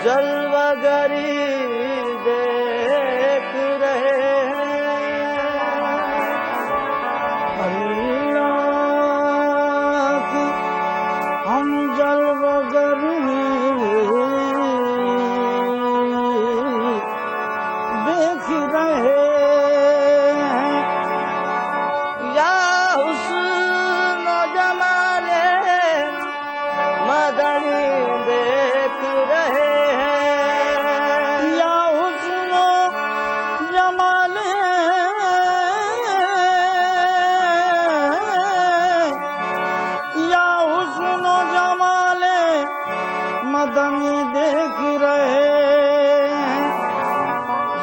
जलवागरी देख रहे हैं। अल्लाह की हम जलवागरी देख रहे हैं। या हुस्न जमाले मदनी देख रहे हैं। या हुस्न जमाले या हुस्न जमाले मदनी देख रहे हैं।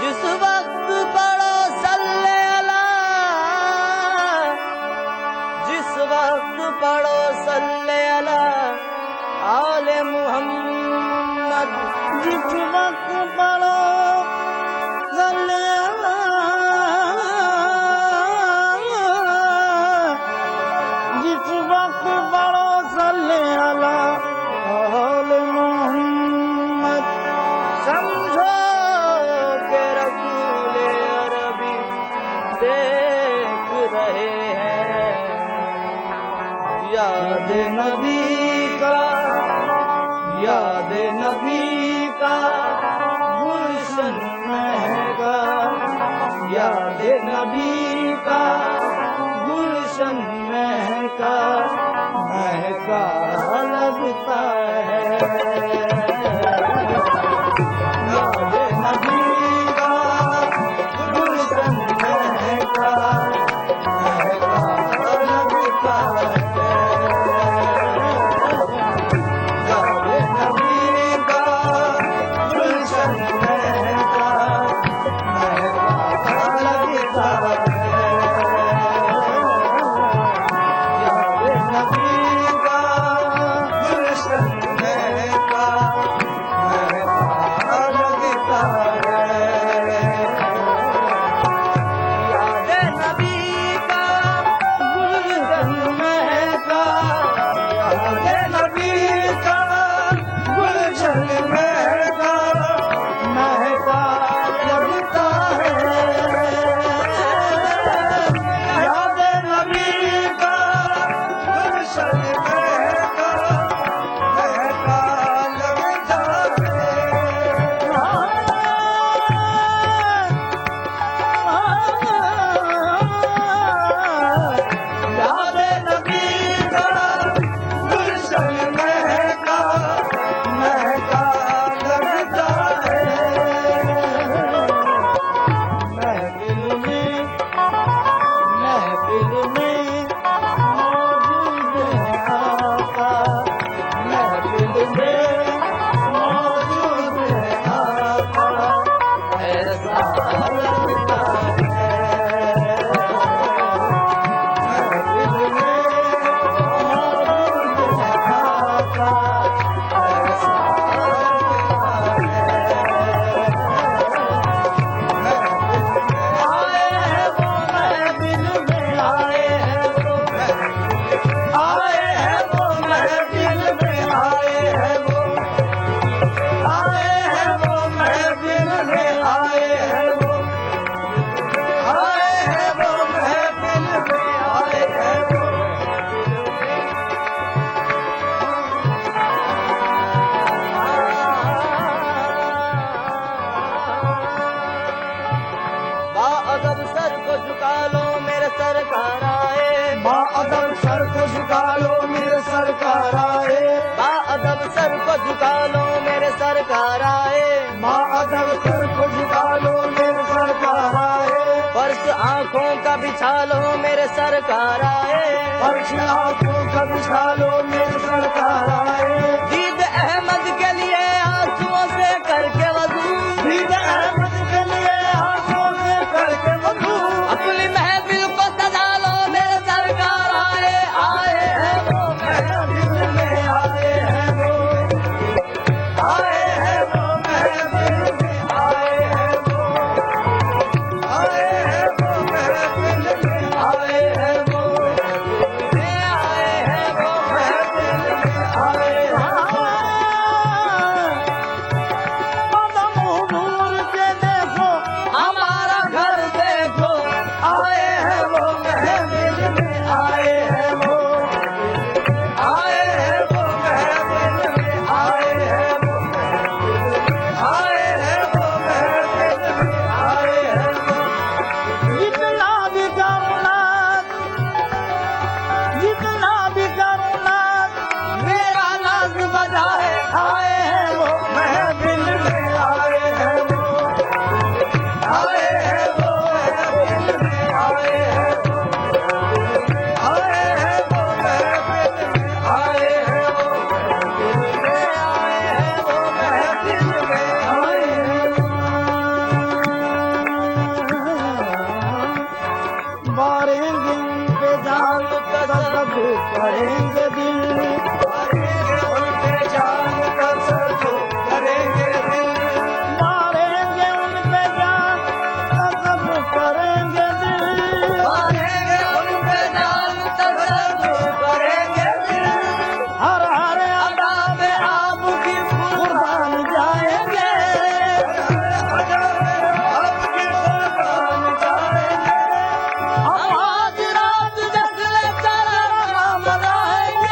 जिस वक्त पढ़ो सल्ले अला, जिस वक्त पढ़ो सल्ले अला आले मुहम्मद, जिस वक्त पढ़ो सल्ले अला, जिस वक्त पढ़ो सल्ले अला आले मुहम्मद, समझो के रसूल अरबी देख रहे हैं। याद नबी का, याद नबी का गुलशन महका, याद नबी का गुलशन महका, महका लगता है। याद नबी का गुलशन महका, महका लगता है। बाअदब सर को झुका लो मेरे सरकार आए। बिछा लो मेरे सरकार आए, फर्श आंखों का बिछा लो मेरे सरकार आए, दीद अहमद के लिए आंसुओं से करके वजू, दीद अहमद के लिए आंखों से करके वजू, अपनी महफिल को सजा लो मेरे सरकार आए, आए हैं वो महफिल में आए हैं वो, आए हैं वो महफिल में आए हैं वो, आए हैं वो महफिल में आए हैं वो, आए हैं वो महफिल में आए हैं वो। कदम हुजूर के देखो हमारा घर देखो, आए हैं वो महफिल में आए हैं वो, आए हैं वो महफिल में आए हैं वो, आए हैं वो महफिल में आए हैं वो। जितना भी करुणा, जितना भी करुणा मेरा नाज बजाए, आए हैं वो महफिल में आए हैं वो, आए हैं वो महफिल में आए हैं वो, आए हैं वो महफिल में आए हैं वो, महफिल में आए हैं वो। मारेंगे उन पे जान कसब करेंगे दिल, मारेंगे उन पे जान कसब करेंगे दिल, मारेंगे उन पे जान कसब करेंगे दिल, मारेंगे उन पे जान तसल्लुत करेंगे दिल, हर हर अदा पे आपकी कुर्बान जाएंगे, आपकी कुर्बान जाएंगे, हम आज रात जश्न चला मनाएंगे,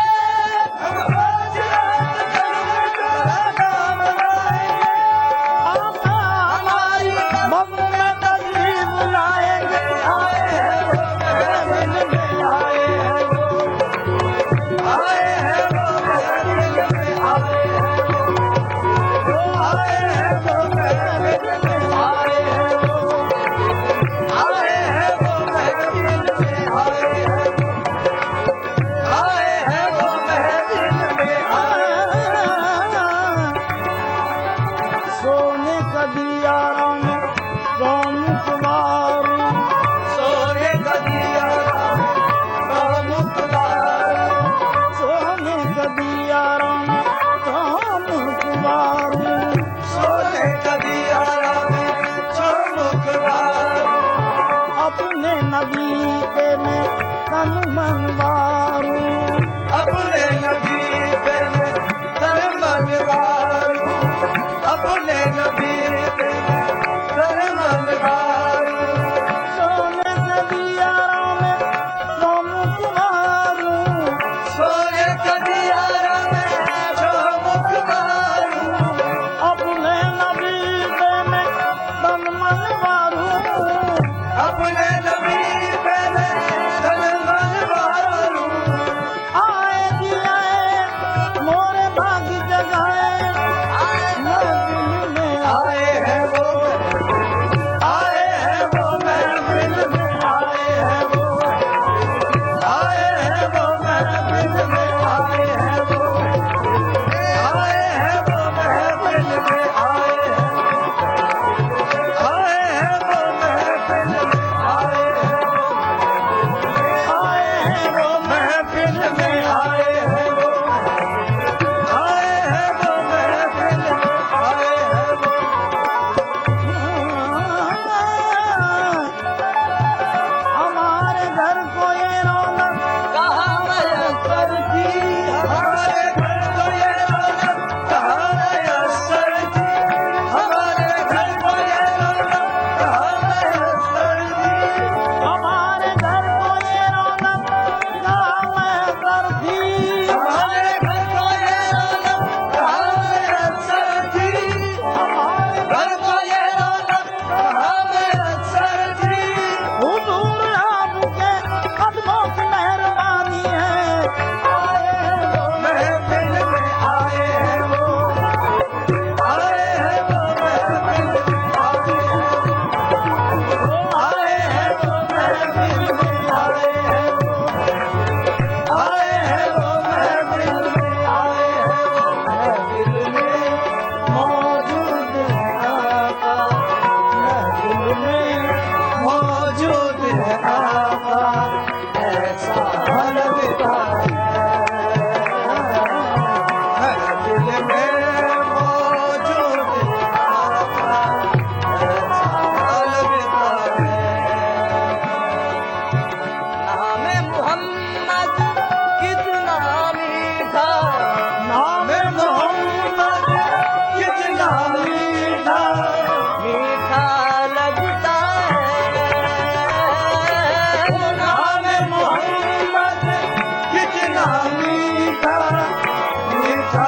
मीठा मीठा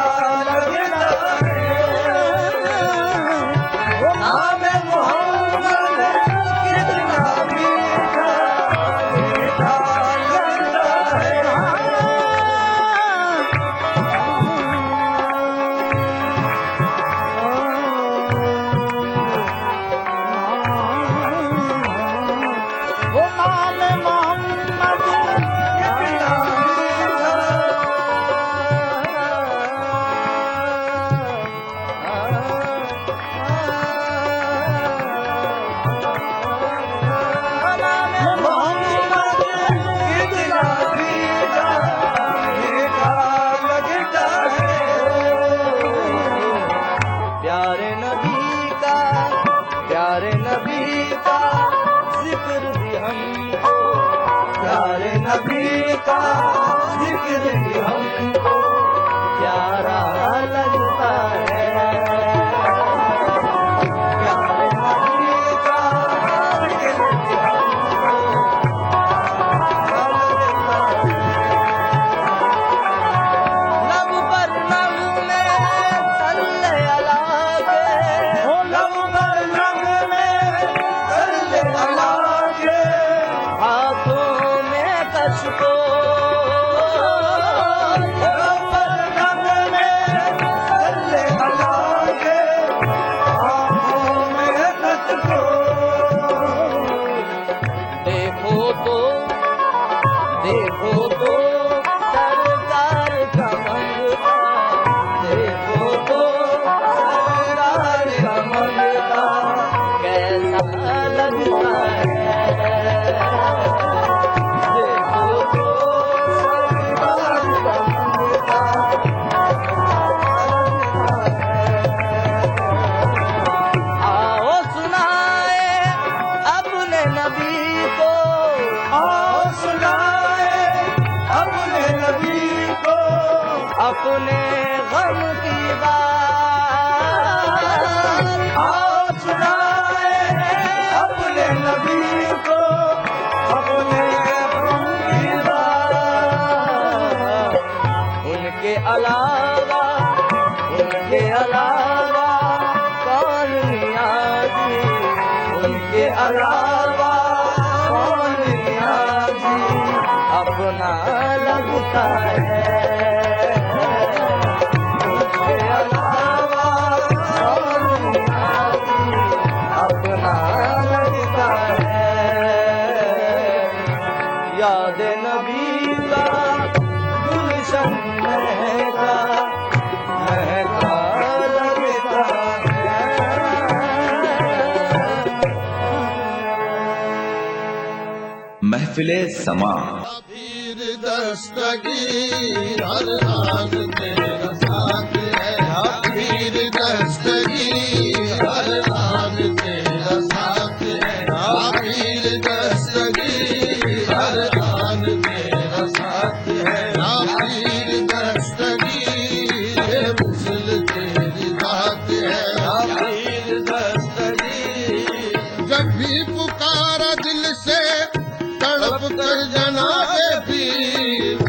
लगता है वो नाम मोहम्मद कितना मीठा मीठा लगता है वो नाम मोहम्मद कितना मोहम्मद कितना मीठा मीठा लगता है प्यारे नबी का जिक्र भी हमको प्यारे नबी का जिक्र भी हमको प्यारा लगता है प्यारे नबी का जिक्र भी हमको लगता है लब पर नब में सल्ले अला के लब पर लब में सल्ले अला के हाथों में कशको लब पर लब में सल्ले अला के आँखों में तुझको देखो तो सरकार का मंगता देखो तो सरकार का मंगता कैसा लगता है देखो तो सरकार का मंगता आओ सुनाए अपने नबी को आओ सुनाए अपने नबी को अपने गम की बात आओ सुनाए अपने नबी को अपने गम की बात उनके अलावा कौन नियाजी उनके अलावा कौन नियाजी अपना लगता है उनके अलावा कौन नियाजी अपना लगता है याद नबी का गुलशन महका लगता है महफिले समा पीर दस्तगीर हर हाल तेरा साथ है पीर दस्तगीर हर हाल तेरा साथ है पीर दस्तगीर हर हाल तेरा साथ है पीर दस्तगीर मुसल तेरी बात है पीर दस्तगीर जब भी पुकारा दिल से तड़प कर जनाबे पीर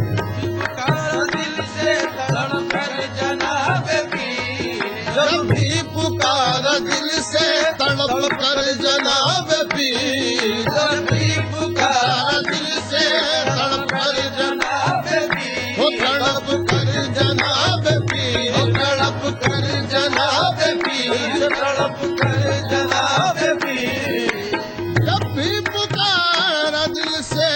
पुकारा दिल से तड़प कर जनाबे पीर जब भी पुकारा दिल से तड़प कर जनाबे पीर जब भी पुकारा दिल से तड़प कर जनाबे पीर हो तड़प कर जनाबे पीर हो तड़प कर जनाबे पीर तड़प कर जनाबे पीर जब भी पुकारा दिल से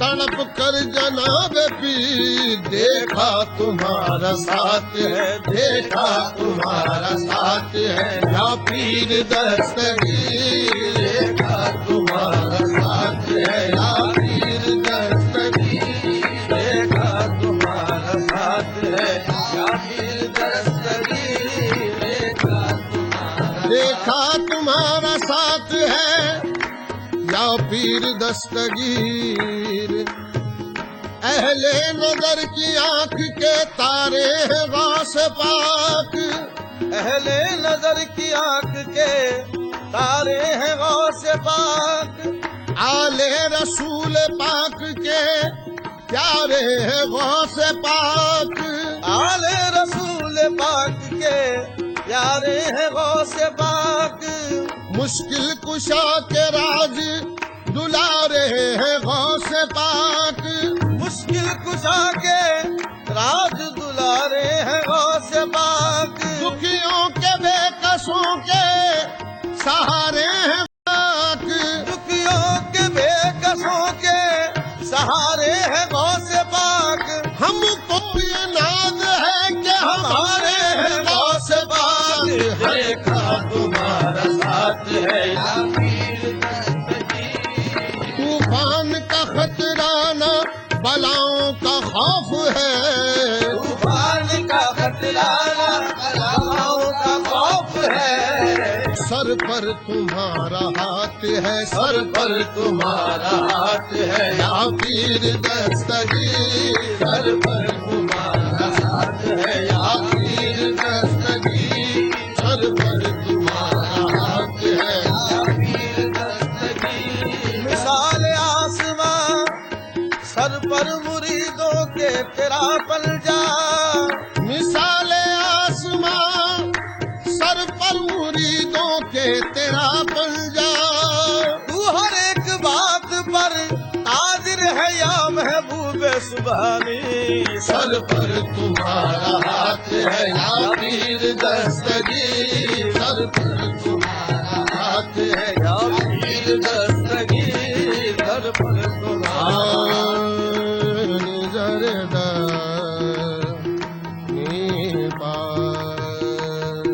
तड़प कर जनाब पीर देखा तुम्हारा साथ है देखा तुम्हारा साथ है या पीर दस्तगीर देखा तुम्हारा साथ है या पीर दस्तगीर देखा तुम्हारा साथ है या पीर दस्तगीर देखा तुम्हारा साथ है या पीर दस्तगीर अहले नजर की आंख के तारे हैं गास पाक अहले नजर की आंख के तारे हैं गौस पाक आले रसूल पाक के प्यारे हैं गौसे पाक, आले रसूल पाक के प्यारे हैं गौसे पाक। मुश्किल कुशा के राज दुलारे हैं गौसे पाक, मुश्किल कुशा के राज दुलारे हैं गौसे पाक। दुखियों के बेकसों के सहारे हैं पाक, दुखियों के बेकसों के सहारे हैं गौसे पाक। हमको ये नाज है कि हमारे हैं गौसे पाक। देखा तुम्हारा साथ है या पीर तूफान का खतरा न बलाओं का खौफ है, तूफान का खतरा बलाओं का खौफ है। सर पर तुम्हारा हाथ है, सर पर तुम्हारा हाथ है या पीर दस्तगीर, सर पर तुम्हारा हाथ है या पीर दस्तगीर, सर पर तुम्हारा हाथ है। या पीर दस्तगीर। मिसाल आसमां सर पर मुरीदों के तेरा पलजा। मिसाल आसमां सर पर मुरीदों के तेरा पंजा। तू हर एक बात पर हाजिर है या महबूब सुबहानी। सर पर तुम्हारा हाथ है या पीर दस्तगीर, सर पर तुम्हारा हाथ है या पीर दस्तगीर, सर पर तुम्हारा जरदा नी पार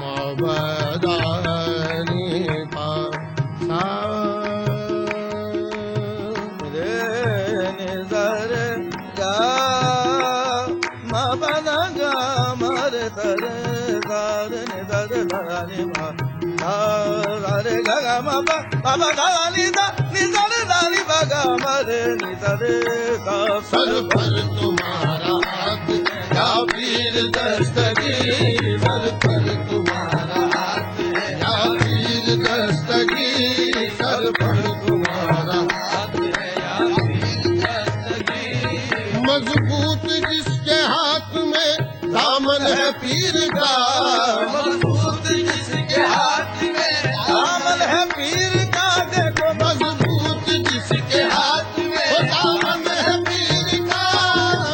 माबदानी पार रे निजर गा मबना गा मर तर गार निजर धानी मा रे गा मबा बाबा गानी दा निजर दानी बागा मर निजर गा। सर पर तुम्हारा हाथ या पीर दस्तगीर, सर पर तुम्हारा हाथ या पीर दस्तगीर, सर पर तुम्हारा हाथ या पीर दस्तगीर। मजबूत जिसके हाथ में दामन है पीर का, मजबूत जिसके हाथ में दामन है पीर का। देखो मजबूत जिसके हाथ में दामन है पीर का,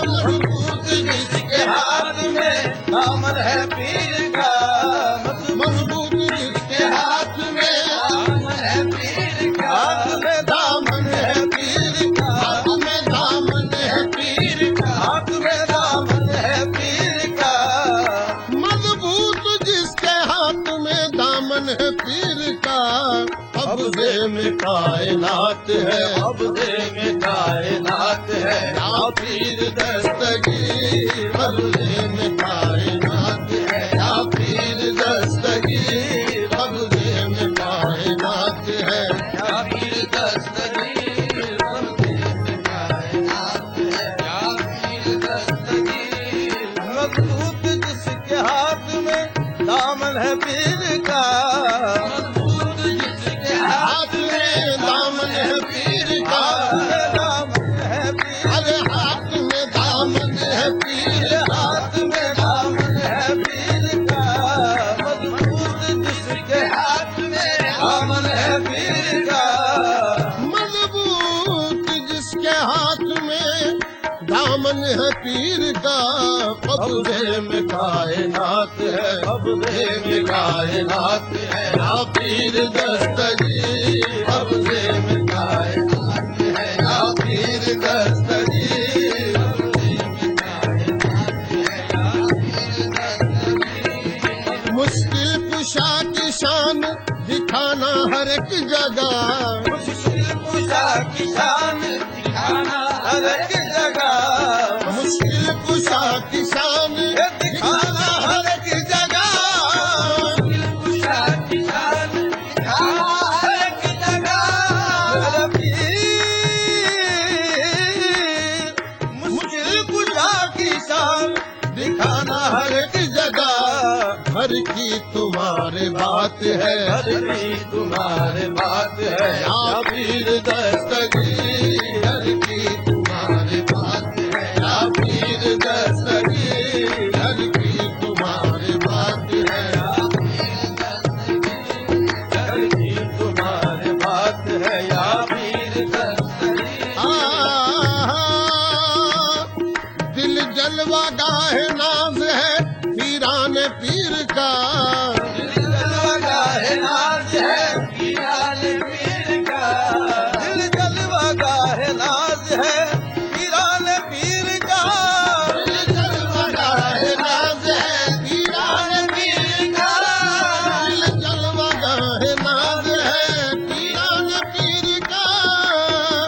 मजबूत जिसके हाथ में दामन है पीर का। मजबूत जिसके हाथ में दामन है पीर का। हाथ में दामन है पीर का, हाथ में दामन है पीर का, हाथ में दामन है पीर का। मजबूत जिसके हाथ में दामन है पीर का। कब्जे में कायनात है, कब्जे में कायनात है या पीर दस्तगीर, कब्जे में कायनात है या पीर दस्तगीर, कब्जे में कायनात है। या पीर दस्तगीर। कब्जे में कायनात है या पीर दस्तगीर। मजबूत जिसके हाथ में दामन है पीर का। मजबूत जिसके हाथ में दामन है पीर का, दामन है पीर। अरे हाथ में दामन है पीर, हाथ में दामन है पीर का। मजबूत जिसके हाथ में दामन है पीर का। मजबूत जिसके हाथ में दामन है पीर का। कब्जे में कायनात है, कब्जे में कायनात है या पीर दस्तगीर, कब्जे में कायनात है या पीर दस्तगीर, कब्जे में कायनात है या पीर दस्तगीर। मुश्किल कुशा की शान दिखाना हर एक जगह, मुश्किल कुशा की शान दिखाना हर एक जगह। मुश्किल कुशा की शान दिखाना हर एक जगह। मुश्किल कुशा की शान दिखाना हर एक जगह। मुश्किल कुशा की शान दिखाना हर एक जगह। घर की तुम्हारे बात है, घर की तुम्हारे बात है या पीर दस्तगीर, घर की तुम्हारे जलवा गाहे नाज है पीराने पीर का। दिल जलवा गाहे नाज है पीराने पीर का। दिल जलवा गाहे नाज है पीराने पीर का। दिल जलवा गाहे नाज है पीराने पीर का। दिल जलवा गाहे नाज है पीराने पीर का।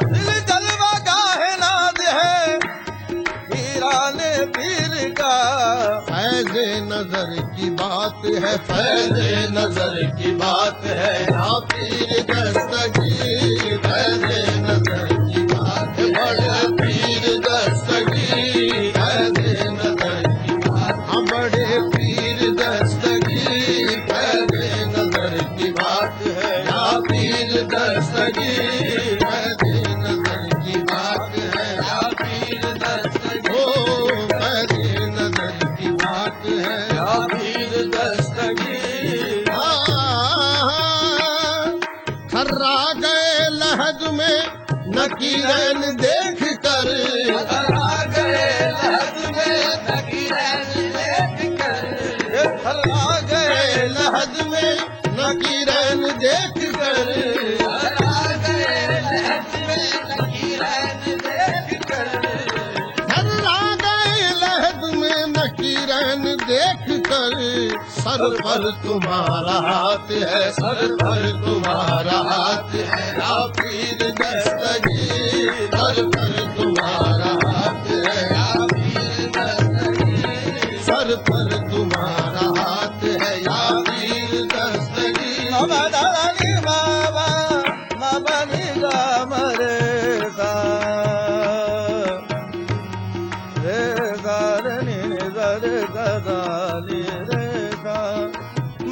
दिल जलवा गाहे नाज है पीराने पीर का। फैज़े नजर की बात है, फैज़े नजर की बात है, या पीर दस्तगीर। फैज़े नजर की बात है, बड़े पीर दस्तगीर। फैज़े नजर की बात, हाँ बड़े पीर दस्तगीर। फैज़े नजर की बात है, या पीर दस्तगीर। फैज़े नजर की बात है, या पीर दस्तगीर। ओ फैज़े नजर की बात है, या पीर दस्तगीर। थर्रा गए लहद में नकीरन देख कर। थर्रा गए लहद में नकीरन देख कर। थर्रा गए लहद में नकीरन देख कर। थर्रा गए लहद में नकीरन देख कर। थर्रा गए लहद में नकीरन देख कर। सर पर तुम्हारा हाथ है, सर पर तुम्हारा हाथ है, या पीर दस्तगीर। सर पर तुम्हारा हाथ है, या पीर दस्तगीर। सर पर तुम्हारा हाथ है, या पीर दस्तगीर। बाबा दानी बाबा बाबा निगा मरे सा रे गारनी गर गदाली रे सा।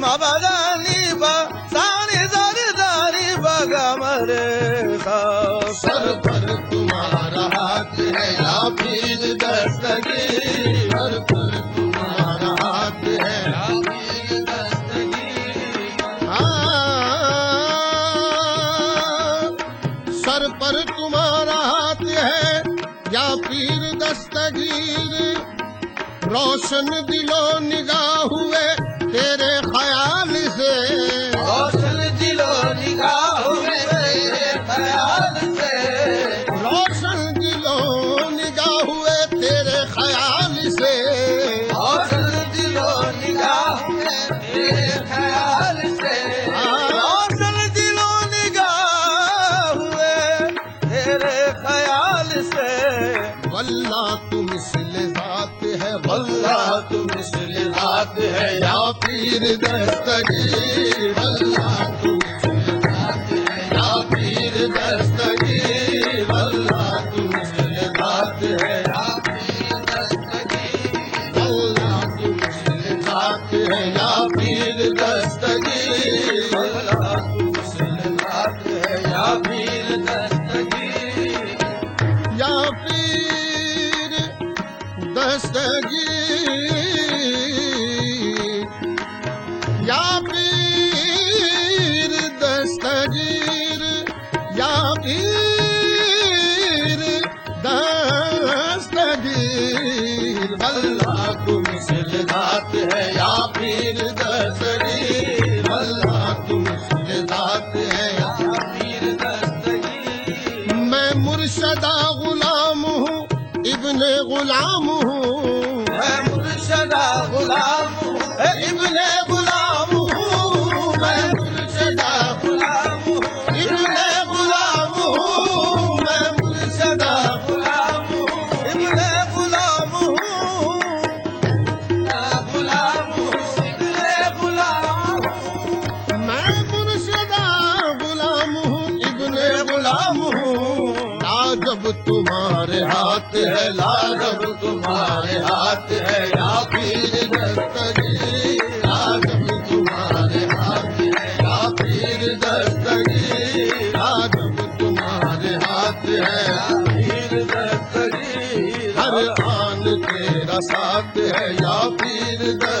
बाबा दानी बा सानी जर दारी बगा मरे सा। सर पर तुम्हारा हाथ है, या पीर दस्तगीर। सर पर तुम्हारा हाथ है, या पीर दस्तगीर। हाँ, सर पर तुम्हारा हाथ है, या पीर दस्तगीर। रोशन दिलो निगाह हुए तेरे ख्याल से। रोशन दिलो निगाह हुए तेरे ख्याल से। रोशन दिलो निगाह हुए तेरे ख्याल से। रोशन दिलो निगाह हुए तेरे ख्याल से। रोशन दिलो निगाह हुए तेरे ख्याल से। वल्ला तुम मिस्ल ज़ात है, वल्ला तुम मिस्ल ज़ात है, या पीर दस्तगीर। वल्ला तुम मिस्ल ज़ात है, या पीर दस्तगीर। वल्ला तुम मिस्ल ज़ात है, या पीर दस्तगीर। वल्ला तुम मिस्ल ज़ात है, या पीर दस्तगीर। वल्ला तुम मिस्ल ज़ात है, या पीर दस्तगीर। या पीर दस्तगीर। या पीर दस्तगीर। या पीर दस्तगीर। अल्लाह तुम मिस्ल ज़ात है, या पीर दस्तगीर। अल्लाह तुम मिस्ल ज़ात है, या पीर दस्तगीर। मैं मुर्शदा गुलाम हूँ, इब्ने गुलाम हूँ। मैं मुर्शदा गुलाम हूँ, इब्ने गुलाम हूँ। मैं मुर्शदा गुलाम हूँ, इब्ने गुलाम हूँ। मैं मुर्शदा गुलाम हूँ, इब्ने गुलाम हूँ। गुलाम हूँ, इब्ने गुलाम हूँ। मैं मुर्शदा गुलाम हूँ, इब्ने गुलाम हूँ। लाजब तुम्हारे हाथ है, लाजब तुम्हारे हाथ है, या पीर दस्तगीर। लाजब तुम्हारे हाथ है, या पीर दस्तगीर। लाजब तुम्हारे हाथ है, या पीर दस्तगीर। हर आन तेरा साथ है, या पीर दस्तगीर।